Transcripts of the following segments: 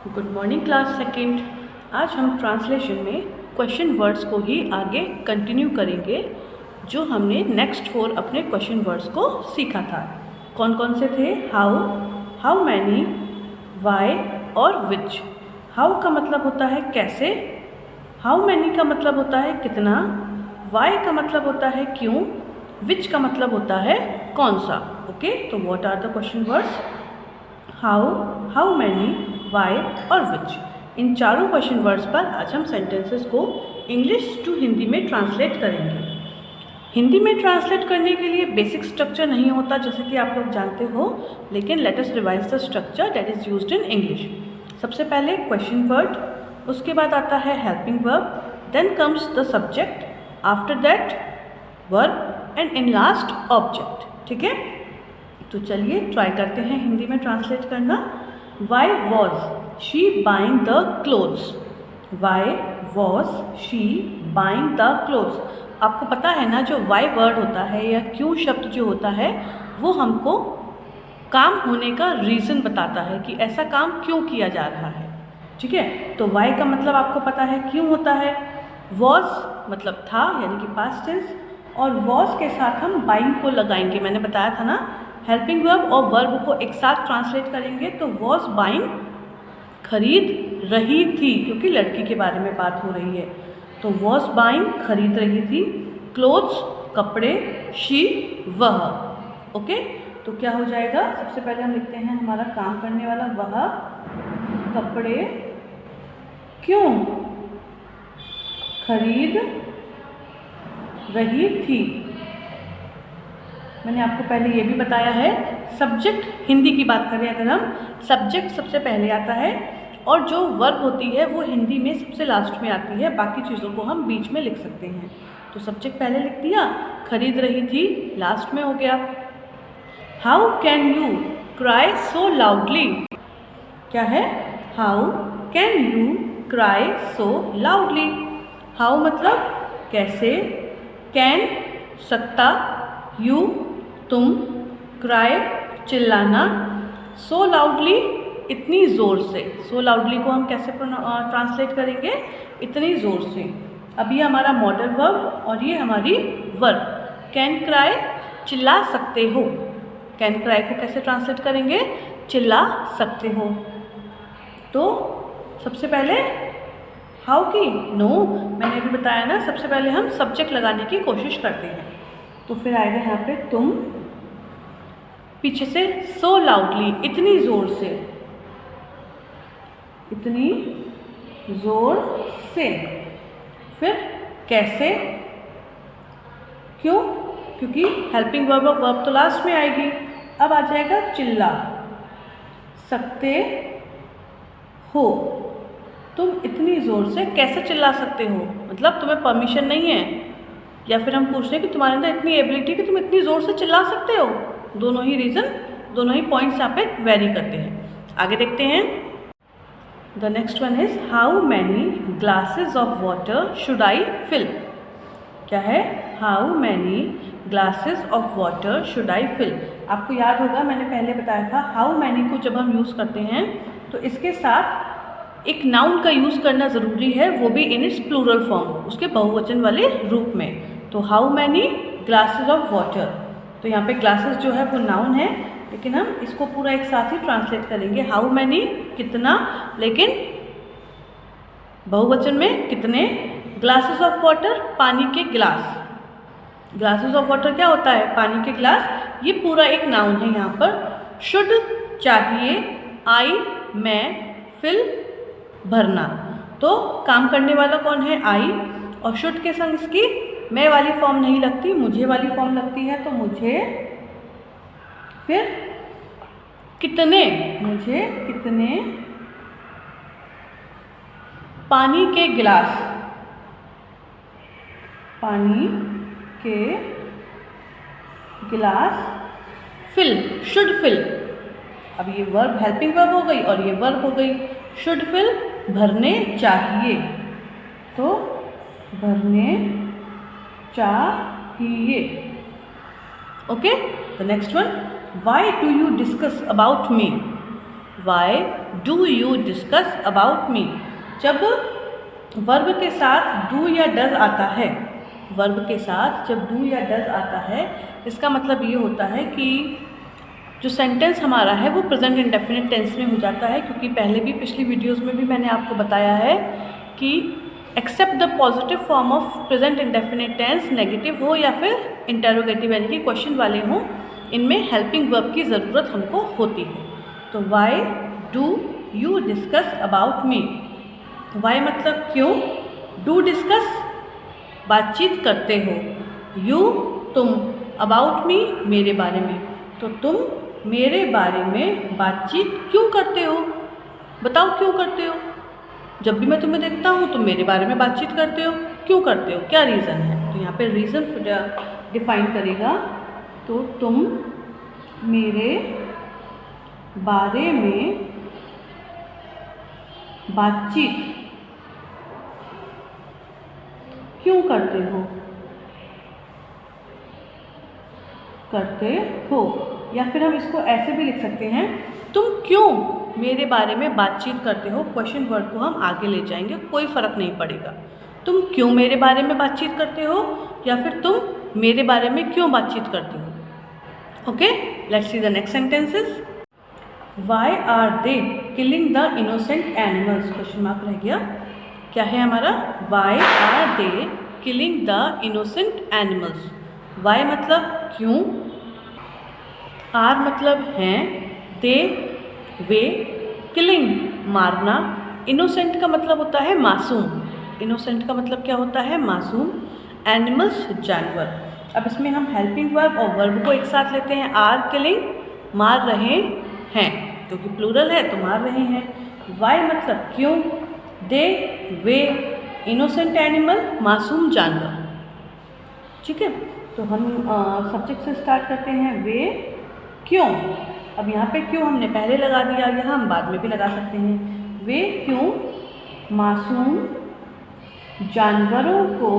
Good morning class second. आज हम translation में क्वेश्चन वर्ड्स को ही आगे कंटिन्यू करेंगे जो हमने नेक्स्ट 4 अपने क्वेश्चन वर्ड्स को सीखा था। कौन कौन से थे? हाउ, हाउ मैनी, वाई और विच। हाउ का मतलब होता है कैसे, हाउ मैनी का मतलब होता है कितना, वाई का मतलब होता है क्यों, विच का मतलब होता है कौन सा। ओके, तो what are the question words? How, how many, why और विच। इन चारों क्वेश्चन वर्ड्स पर आज हम सेंटेंसेस को इंग्लिश टू हिंदी में ट्रांसलेट करेंगे। हिंदी में ट्रांसलेट करने के लिए बेसिक स्ट्रक्चर नहीं होता जैसे कि आप लोग जानते हो, लेकिन let us revise the structure that is used in English. सबसे पहले क्वेश्चन वर्ड, उसके बाद आता है helping verb, then comes the subject, after that verb and in last object. ठीक है, तो चलिए ट्राई करते हैं हिंदी में ट्रांसलेट करना। Why was she buying the clothes? Why was she buying the clothes? आपको पता है ना, जो why वर्ड होता है या क्यों शब्द जो होता है वो हमको काम होने का रीज़न बताता है कि ऐसा काम क्यों किया जा रहा है। ठीक है, तो why का मतलब आपको पता है क्यों होता है, was मतलब था यानी कि पास्ट टेंस, और was के साथ हम buying को लगाएंगे। मैंने बताया था ना, हेल्पिंग वर्ब और वर्ब को एक साथ ट्रांसलेट करेंगे तो वॉज बाइंग खरीद रही थी, क्योंकि लड़की के बारे में बात हो रही है। तो वॉज बाइंग खरीद रही थी, क्लोथ्स कपड़े, शी वह। ओके, तो क्या हो जाएगा? सबसे पहले हम लिखते हैं हमारा काम करने वाला, वह कपड़े क्यों खरीद रही थी। मैंने आपको पहले ये भी बताया है, सब्जेक्ट हिंदी की बात करें अगर हम, सब्जेक्ट सबसे पहले आता है और जो वर्ब होती है वो हिंदी में सबसे लास्ट में आती है, बाकी चीज़ों को हम बीच में लिख सकते हैं। तो सब्जेक्ट पहले लिख दिया, खरीद रही थी लास्ट में हो गया। How can you cry so loudly. क्या है? How can you cry so loudly. How मतलब कैसे, कैन सकता, यू तुम, क्राई चिल्लाना, सो लाउडली इतनी ज़ोर से। सो लाउडली को हम कैसे ट्रांसलेट करेंगे? इतनी ज़ोर से। अब ये हमारा मॉडल वर्ब और ये हमारी वर्ब। कैन क्राई चिल्ला सकते हो, कैन क्राई को कैसे ट्रांसलेट करेंगे? चिल्ला सकते हो। तो सबसे पहले हाउ की नो, मैंने अभी बताया ना, सबसे पहले हम सब्जेक्ट लगाने की कोशिश करते हैं। तो फिर आएगा यहाँ पे तुम, पीछे से सो लाउडली इतनी ज़ोर से, इतनी ज़ोर से। फिर कैसे, क्यों, क्योंकि हेल्पिंग वर्ब और वर्ब तो लास्ट में आएगी। अब आ जाएगा चिल्ला सकते हो। तुम इतनी ज़ोर से कैसे चिल्ला सकते हो, मतलब तुम्हें परमिशन नहीं है, या फिर हम पूछ रहे हैं कि तुम्हारे अंदर इतनी एबिलिटी कि तुम इतनी ज़ोर से चिल्ला सकते हो। दोनों ही रीज़न, दोनों ही पॉइंट्स यहाँ पे वेरी करते हैं। आगे देखते हैं। The next one is how many glasses of water should I fill. क्या है? How many glasses of water should I fill. आपको याद होगा मैंने पहले बताया था, हाउ मैनी को जब हम यूज़ करते हैं तो इसके साथ एक नाउन का यूज़ करना ज़रूरी है, वो भी इन इट्स प्लूरल फॉर्म, उसके बहुवचन वाले रूप में। तो how many glasses of water, तो यहाँ पे ग्लासेस जो है वो नाउन है, लेकिन हम इसको पूरा एक साथ ही ट्रांसलेट करेंगे। हाउ मैनी कितना, लेकिन बहुवचन में कितने, ग्लासेस ऑफ वाटर पानी के गिलास। ग्लासेस ऑफ वाटर क्या होता है? पानी के गिलास। ये पूरा एक नाउन है यहाँ पर। शुड चाहिए, आई मैं, फिल भरना। तो काम करने वाला कौन है? आई, और शुड के संग इसकी मैं वाली फॉर्म नहीं लगती, मुझे वाली फॉर्म लगती है, तो मुझे। फिर कितने, मुझे कितने पानी के गिलास, पानी के गिलास फिल, शुड फिल। अब ये वर्ब हेल्पिंग वर्ब हो गई और ये वर्ब हो गई। शुड फिल भरने चाहिए, तो भरने चाहिए। Okay, the next one, Y do you discuss about me. Y do you discuss about मी। जब वर्ब के साथ डू या डज आता है, वर्ब के साथ जब डू या डज आता है, इसका मतलब ये होता है कि जो सेंटेंस हमारा है वो प्रेजेंट इंडेफिनिट टेंस में हो जाता है, क्योंकि पहले भी पिछली वीडियोस में भी मैंने आपको बताया है कि except the positive form of present indefinite tense, negative हो या फिर इंटेरोगेटिव यानी कि क्वेश्चन वाले हों, इनमें हेल्पिंग वर्ब की ज़रूरत हमको होती है। तो why do you discuss about me, why मतलब क्यों, डू डिस्कस बातचीत करते हो, यू तुम, अबाउट मी मेरे बारे में, तो तुम मेरे बारे में बातचीत क्यों करते हो, बताओ क्यों करते हो। जब भी मैं तुम्हें देखता हूँ तुम मेरे बारे में बातचीत करते हो, क्यों करते हो, क्या रीज़न है। तो यहाँ पे रीज़न डिफाइन करेगा, तो तुम मेरे बारे में बातचीत क्यों करते हो, या फिर हम इसको ऐसे भी लिख सकते हैं, तुम क्यों मेरे बारे में बातचीत करते हो। क्वेश्चन वर्ड को हम आगे ले जाएंगे, कोई फ़र्क नहीं पड़ेगा, तुम क्यों मेरे बारे में बातचीत करते हो या फिर तुम मेरे बारे में क्यों बातचीत करते हो। Okay, let's see the next sentences. Why are they killing the innocent animals, question mark रह गया। क्या है हमारा, why are they killing the innocent animals. Why मतलब क्यों, आर मतलब हैं, दे वे, किलिंग मारना, इनोसेंट का मतलब होता है मासूम, इनोसेंट का मतलब क्या होता है, मासूम, एनिमल्स जानवर। अब इसमें हम हेल्पिंग वर्ब और वर्ब को एक साथ लेते हैं, आर किलिंग मार रहे हैं, क्योंकि प्लूरल है तो मार रहे हैं। वाई मतलब क्यों, दे वे, इनोसेंट एनिमल मासूम जानवर। ठीक है, तो हम सब्जेक्ट से स्टार्ट करते हैं, वे क्यों। अब यहाँ पे क्यों हमने पहले लगा दिया, यहाँ हम बाद में भी लगा सकते हैं। वे क्यों मासूम जानवरों को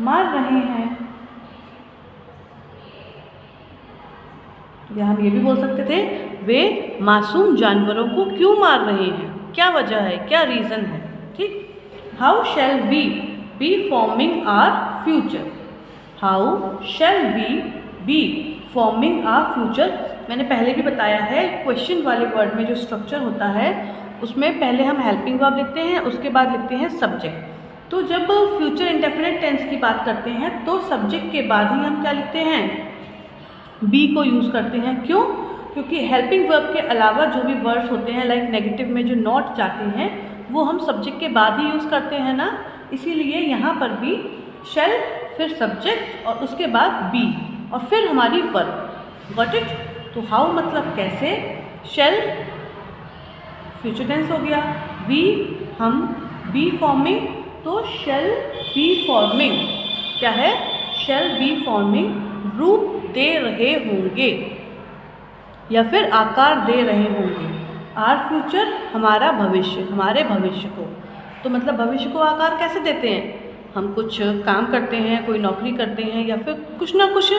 मार रहे हैं, या हम ये भी बोल सकते थे, वे मासूम जानवरों को क्यों मार रहे हैं, क्या वजह है, क्या रीज़न है। ठीक, how shall we be forming our future, how shall we be forming our future. मैंने पहले भी बताया है, क्वेश्चन वाले वर्ड में जो स्ट्रक्चर होता है उसमें पहले हम हेल्पिंग वर्ब लिखते हैं, उसके बाद लिखते हैं सब्जेक्ट। तो जब फ्यूचर इंडेफिनिट टेंस की बात करते हैं तो सब्जेक्ट के बाद ही हम क्या लिखते हैं, बी को यूज़ करते हैं। क्यों, क्योंकि हेल्पिंग वर्ब के अलावा जो भी वर्ड्स होते हैं लाइक नेगेटिव में जो नॉट जाते हैं वो हम सब्जेक्ट के बाद ही यूज़ करते हैं ना, इसीलिए यहाँ पर भी शैल, फिर सब्जेक्ट और उसके बाद बी और फिर हमारी वर्ब। Got it. तो हाउ मतलब कैसे, शैल फ्यूचर टेंस हो गया, वी हम बी फॉर्मिंग, तो शैल बी फॉर्मिंग क्या है, शैल बी फॉर्मिंग रूप दे रहे होंगे या फिर आकार दे रहे होंगे। आर फ्यूचर हमारा भविष्य, हमारे भविष्य को, तो मतलब भविष्य को आकार कैसे देते हैं, हम कुछ काम करते हैं, कोई नौकरी करते हैं या फिर कुछ ना कुछ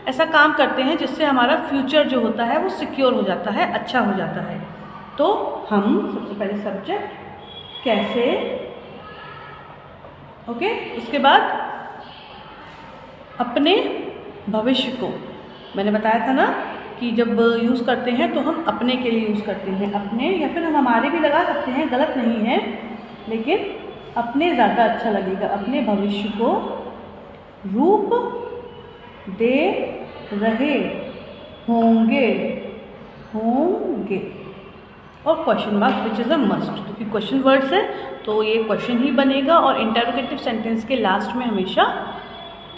ऐसा काम करते हैं जिससे हमारा फ्यूचर जो होता है वो सिक्योर हो जाता है, अच्छा हो जाता है। तो हम सबसे पहले सब्जेक्ट कैसे, ओके, उसके बाद अपने भविष्य को, मैंने बताया था ना कि जब यूज़ करते हैं तो हम अपने के लिए यूज़ करते हैं, अपने, या फिर हम हमारे भी लगा सकते हैं, गलत नहीं है, लेकिन अपने ज़्यादा अच्छा लगेगा। अपने भविष्य को रूप दे रहे होंगे, और question mark which is a must, क्योंकि क्वेश्चन वर्ड्स है तो ये क्वेश्चन ही बनेगा और इंटरोगेटिव सेंटेंस के लास्ट में हमेशा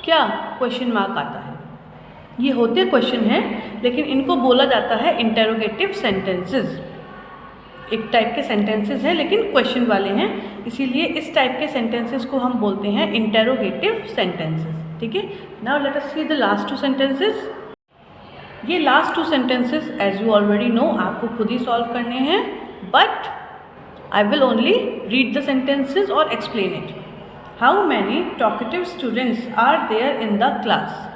क्या, क्वेश्चन मार्क आता है। ये होते क्वेश्चन हैं लेकिन इनको बोला जाता है इंटरोगेटिव सेंटेंसेस। एक टाइप के सेंटेंसेस हैं लेकिन क्वेश्चन वाले हैं, इसीलिए इस टाइप के सेंटेंसेस को हम बोलते हैं इंटरोगेटिव सेंटेंसेस। ठीक है, now let us see the last two sentences. ये last two sentences as you already know आपको खुद ही सॉल्व करने हैं, but I will only read the sentences और explain it. How many talkative students are there in the class,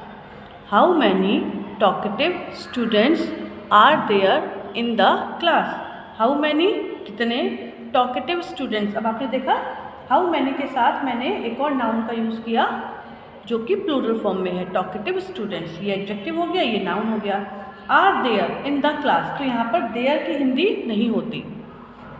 how many talkative students are there in the class. How many कितने, talkative students. अब आपने देखा how many के साथ मैंने एक और नाउन का यूज़ किया जो कि प्लूरल फॉर्म में है, टॉकेटिव स्टूडेंट्स। ये एडजेक्टिव हो गया, ये नाउन हो गया। Are there in the class, तो यहाँ पर देयर की हिंदी नहीं होती।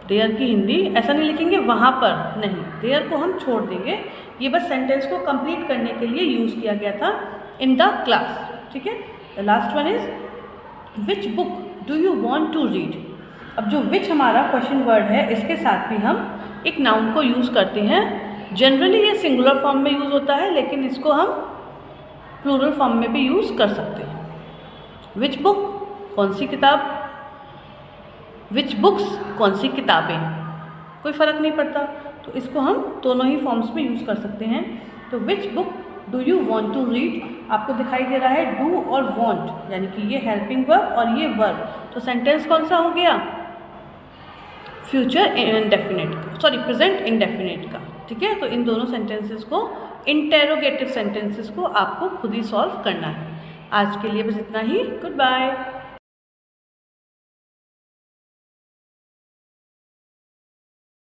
देयर की हिंदी ऐसा नहीं लिखेंगे वहाँ पर, नहीं, देयर को हम छोड़ देंगे। ये बस सेंटेंस को कंप्लीट करने के लिए यूज़ किया गया था, इन द क्लास। ठीक है। The last one is which book do you want to read. अब जो विच हमारा क्वेश्चन वर्ड है, इसके साथ भी हम एक नाउन को यूज़ करते हैं। जनरली ये सिंगुलर फॉर्म में यूज़ होता है, लेकिन इसको हम प्लूरल फॉर्म में भी यूज़ कर सकते हैं। विच बुक, कौन सी किताब, विच बुक्स, कौन सी किताबें, कोई फ़र्क नहीं पड़ता, तो इसको हम दोनों ही फॉर्म्स में यूज़ कर सकते हैं। तो which book do you want to read, आपको दिखाई दे रहा है डू और वॉन्ट, यानी कि ये हेल्पिंग वर्ब और ये वर्ब, तो सेंटेंस कौन सा हो गया, future indefinite, sorry present indefinite का। ठीक है। तो इन दोनों सेंटेंसेस को, इंटेरोगेटिव सेंटेंसेस को आपको खुद ही सॉल्व करना है। आज के लिए बस इतना ही। Good bye.